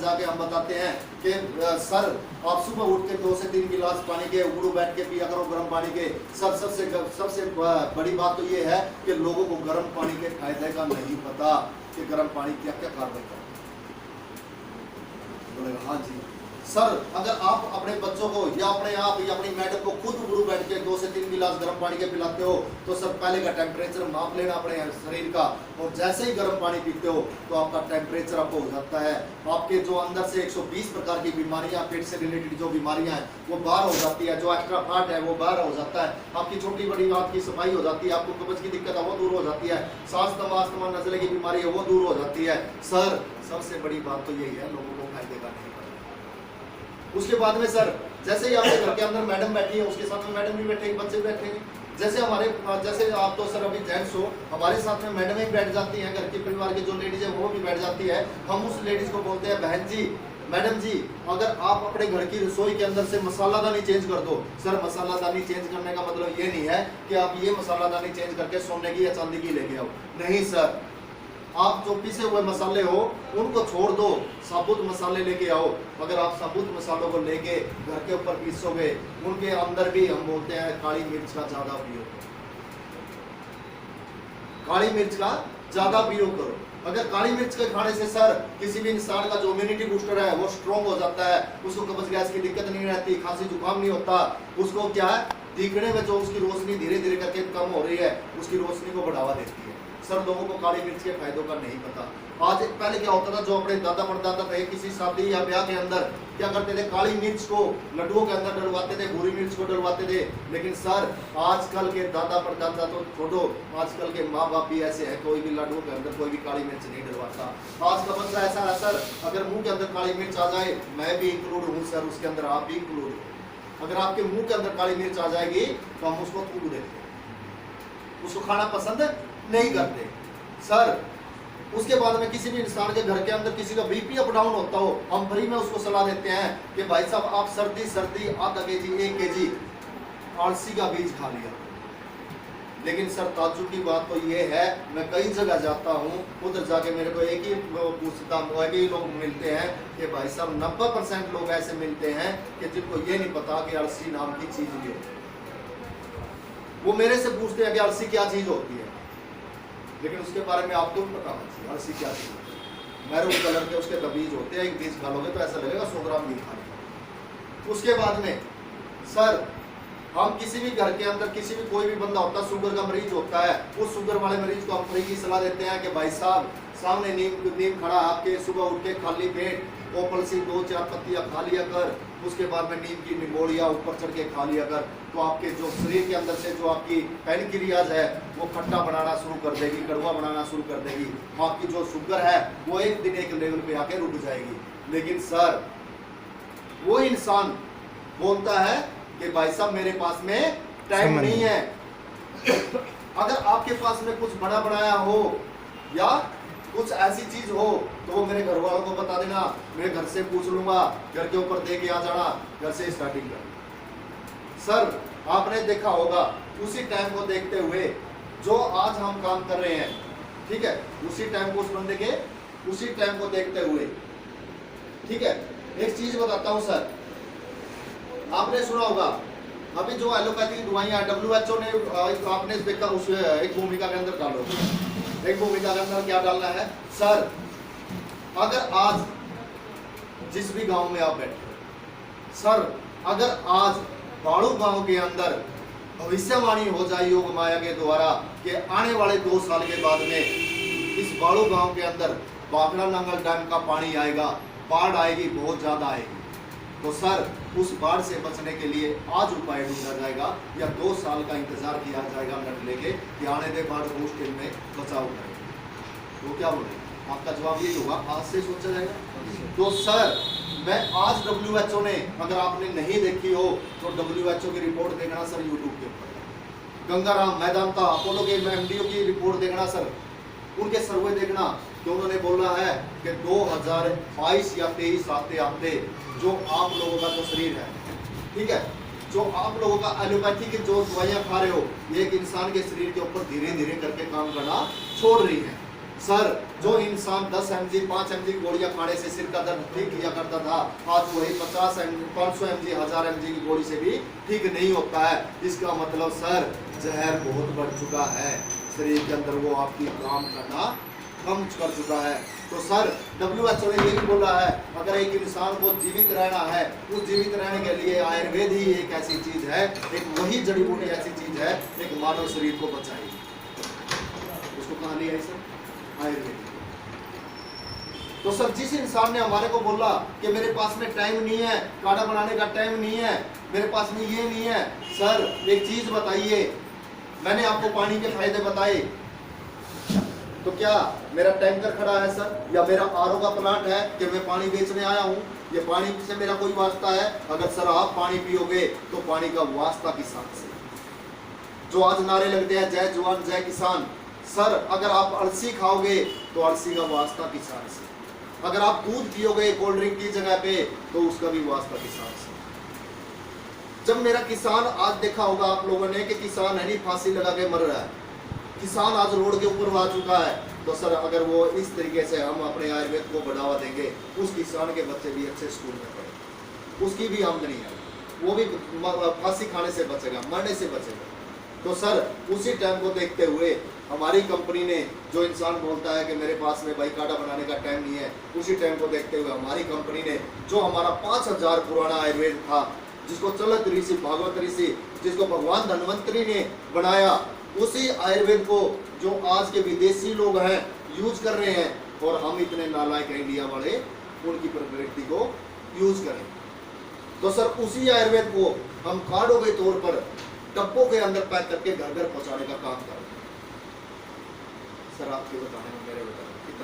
जाके हम बताते हैं कि सर आप सुबह उठ के 2 से 3 गिलास पानी के उबड़ू बैठ के पिया करो गर्म पानी के। सबसे बड़ी बात तो ये है कि लोगों को गर्म पानी के फायदे का नहीं पता कि गर्म पानी क्या क्या कार्य करता है। बोलेगा हाँ जी सर, अगर आप अपने बच्चों को या अपने आप या अपनी मैडम को खुद उबड़ू बैठ के 2 से 3 गिलास गर्म पानी के पिलाते हो तो सर पहले का टेम्परेचर माप लेना अपने शरीर का, और जैसे ही गर्म पानी पीते हो तो आपका टेम्परेचर आपको हो जाता है। आपके जो अंदर से 120 प्रकार की बीमारियां, पेट से रिलेटेड जो बीमारियां हैं वो बाहर हो जाती है, जो एक्स्ट्रा फैट है वो बाहर हो जाता है, आपकी छोटी बड़ी बात की सफाई हो जाती है, आपको कब्ज की दिक्कत है वो दूर हो जाती है, सांस दमा अस्थमा नजले की बीमारी है वो दूर हो जाती है। सर सबसे बड़ी बात तो यही है, लोगों को फायदे का नहीं। उसके बाद में सर जैसे ही आपके घर के अंदर मैडम बैठी है उसके साथ में मैडम भी बैठेगी, बच्चे बैठेंगे। जैसे आप तो सर अभी जेंट्स हो, हमारे साथ में मैडम ही बैठ जाती हैं, घर के परिवार की जो लेडीज है वो भी बैठ जाती है। हम उस लेडीज को बोलते हैं बहन जी, मैडम जी, अगर आप अपने घर की रसोई के अंदर से मसालादानी चेंज कर दो। सर मसालादानी चेंज करने का मतलब ये नहीं है कि आप ये मसालादानी चेंज करके सोने की या चांदी की लेके आओ, नहीं सर। आप जो पिसे हुए मसाले हो उनको छोड़ दो, साबुत मसाले लेके आओ। अगर आप साबुत मसालों को लेके घर के ऊपर पीसोगे, उनके अंदर भी हम बोलते हैं काली मिर्च का ज्यादा प्रयोग करो, काली मिर्च का ज्यादा प्रयोग करो। अगर काली मिर्च के खाने से सर किसी भी इंसान का जो इम्यूनिटी बूस्टर है वो स्ट्रॉन्ग हो जाता है, उसको कब्ज गैस की दिक्कत नहीं रहती, खांसी जुकाम नहीं होता, उसको क्या है दिखने में जो उसकी रोशनी धीरे धीरे करके कम हो रही है उसकी रोशनी को बढ़ावा देती है। सर लोगों को काली मिर्च के फायदों का नहीं पता। आज पहले क्या होता था, जो अपने दादा परदादा थे किसी शादी या ब्याह के अंदर क्या करते थे, काली मिर्च को लड्डुओं के अंदर डलवाते थे, भूरी मिर्च को डलवाते थे। लेकिन सर आजकल के दादा परदादा तो छोड़ो, आजकल के माँ बाप भी ऐसे हैं, कोई भी लड्डुओं के अंदर कोई भी काली मिर्च नहीं डलवाता। आज का बच्चा ऐसा है सर, अगर मुंह के अंदर काली मिर्च आ जाए, मैं भी इंक्लूड हूँ सर उसके अंदर, आप भी इंक्लूड हो। अगर आपके मुंह के अंदर काली मिर्च आ जाएगी तो हम उसको थूक देते हैं, उसको खाना पसंद नहीं करते सर। उसके बाद में किसी भी इंसान के घर के अंदर किसी का बीपी अप डाउन होता हो, हम फ्री में उसको सलाह देते हैं कि भाई साहब आप सर्दी आधा केजी 1 केजी अलसी का बीज खा लिया। लेकिन सर ताज्जुब की बात तो ये है, मैं कई जगह जाता हूँ, उधर जाके मेरे को एक ही पूछता हूँ, एक ही लोग मिलते हैं कि भाई साहब 90% लोग ऐसे मिलते हैं कि जिनको ये नहीं पता कि अलसी नाम की चीज भी होती है। वो मेरे से पूछते हैं कि अलसी क्या चीज होती है, लेकिन उसके बारे में आपको भी पता होना चाहिए अलसी क्या चीज होती है। मैरून कलर के उसके बीज होते हैं, एक बीज खा लोगे तो ऐसा लगेगा 100 ग्राम बीज खा लिया। उसके बाद में सर हम किसी भी घर के अंदर किसी भी कोई भी बंदा होता है, शुगर का मरीज होता है, उस शुगर वाले मरीज को हम फ्री की सलाह देते हैं कि भाई साहब सामने नीम खड़ा आपके, सुबह उठ के खाली पेट ओपल सी 2-4 पत्तियां खा लिया कर, उसके बाद में नीम की निबोड़िया ऊपर चढ़ के खा लिया कर, तो आपके जो शरीर के अंदर से जो आपकी पैनक्रियाज है वो खट्टा बनाना शुरू कर देगी, कड़वा बनाना शुरू कर देगी, आपकी जो शुगर है वो एक दिन एक लेवल पे आके रुक जाएगी। लेकिन सर वो इंसान बोलता है कि भाई साहब मेरे पास में टाइम नहीं है। अगर आपके पास में कुछ बड़ा बनाया हो या कुछ ऐसी चीज हो तो वो मेरे घर वालों को बता देना, मैं घर से पूछ लूंगा, घर के ऊपर दे के आ जाना, घर से स्टार्टिंग कर। सर आपने देखा होगा उसी टाइम को देखते हुए जो आज हम काम कर रहे हैं, ठीक है, उसी टाइम को उस बंदे के उसी टाइम को देखते हुए, ठीक है। एक चीज बताता हूं सर, आपने सुना होगा अभी जो एलोपैथिक दवाइयां WHO ने आपने देखा उस एक भूमिका के अंदर डालो, एक भूमिका के अंदर क्या डालना है सर। अगर आज जिस भी गांव में आप बैठे सर, अगर आज बाड़ू गांव के अंदर भविष्यवाणी हो जाए योग माया के द्वारा कि आने वाले 2 साल के बाद में इस बाड़ू गांव के अंदर बागड़ा नांगल डैम का पानी आएगा, बाढ़ आएगी, बहुत ज्यादा आएगी, तो सर उस बाढ़ से बचने के लिए आज उपाय ढूंढा जाएगा या 2 साल का इंतजार किया जाएगा नट लेके कि आने दे बाढ़ को उस में बचाव करें। तो क्या बोले, आपका जवाब यही होगा, आज से सोचा जाएगा। तो सर मैं आज WHO ने, अगर आपने नहीं देखी हो तो WHO की रिपोर्ट देखना सर यूट्यूब के ऊपर, गंगाराम मैदानता अपोलो के MDO की रिपोर्ट देखना सर, उनके सर्वे देखना कि उन्होंने बोला है कि 2022 या 23 आते आते जो आप लोगों का जो शरीर है, ठीक है, जो आप लोगों का एलोपैथी की जो दवाइयां खा रहे हो, ये एक इंसान के शरीर के ऊपर धीरे धीरे करके काम करना छोड़ रही है। सर जो इंसान 10 mg 5 mg गोलियां खाने से सिर का दर्द ठीक किया करता था, आज वही 50 mg 500 mg 1000 mg की गोली से भी ठीक नहीं होता है। इसका मतलब सर जहर बहुत बढ़ चुका है शरीर के अंदर, वो आपकी काम करना कम कर चुका है। तो सर WHO ने यही बोला है, अगर एक इंसान को जीवित रहना है, उस जीवित रहने के लिए आयुर्वेद ही एक ऐसी चीज है, एक वही जड़ी बूटी ऐसी चीज है एक मानव शरीर को बचाएगी। उसको कहा लिया है सर आयुर्वेद। तो सर जिस इंसान ने हमारे को बोला कि मेरे पास में टाइम नहीं है, काढ़ा बनाने का टाइम नहीं है, मेरे पास में ये नहीं है, सर एक चीज बताइए, मैंने आपको पानी के फायदे बताए, तो क्या मेरा टैंकर खड़ा है सर, या मेरा आरओ का प्लांट है कि मैं पानी बेचने आया हूँ? ये पानी से मेरा कोई वास्ता है? अगर सर आप पानी पियोगे तो पानी का वास्ता किसान से। जो आज नारे लगते हैं जय जवान जय किसान, सर अगर आप अलसी खाओगे तो अलसी का वास्ता किसान से। अगर आप दूध पियोगे कोल्ड ड्रिंक की जगह पे तो उसका भी वास्ता किसान से। जब मेरा किसान, आज देखा होगा आप लोगों ने कि किसान है नहीं फांसी लगा के मर रहा है, किसान आज रोड के ऊपर आ चुका है। तो सर अगर वो इस तरीके से हम अपने आयुर्वेद को बढ़ावा देंगे, उस किसान के बच्चे भी अच्छे स्कूल में पढ़े, उसकी भी आमदनी है, वो भी फांसी खाने से बचेगा, मरने से बचेगा। तो सर उसी टाइम को देखते हुए हमारी कंपनी ने, जो इंसान बोलता है कि मेरे पास में भाई काढ़ा बनाने का टाइम नहीं है, उसी टाइम को देखते हुए हमारी कंपनी ने जो हमारा 5000 पुराना आयुर्वेद था, जिसको चलत ऋषि भागवत ऋषि, जिसको भगवान धन्वंतरी ने बनाया, उसी आयुर्वेद को जो आज के विदेशी लोग हैं यूज कर रहे हैं, और हम इतने नालायक इंडिया वाले उनकी प्रवृत्ति को यूज करें। तो सर उसी आयुर्वेद को हम कार्डों के तौर पर डब्बों के अंदर पैक करके घर घर पहुंचाने का काम करें। सर आपके बताने में मेरे बताने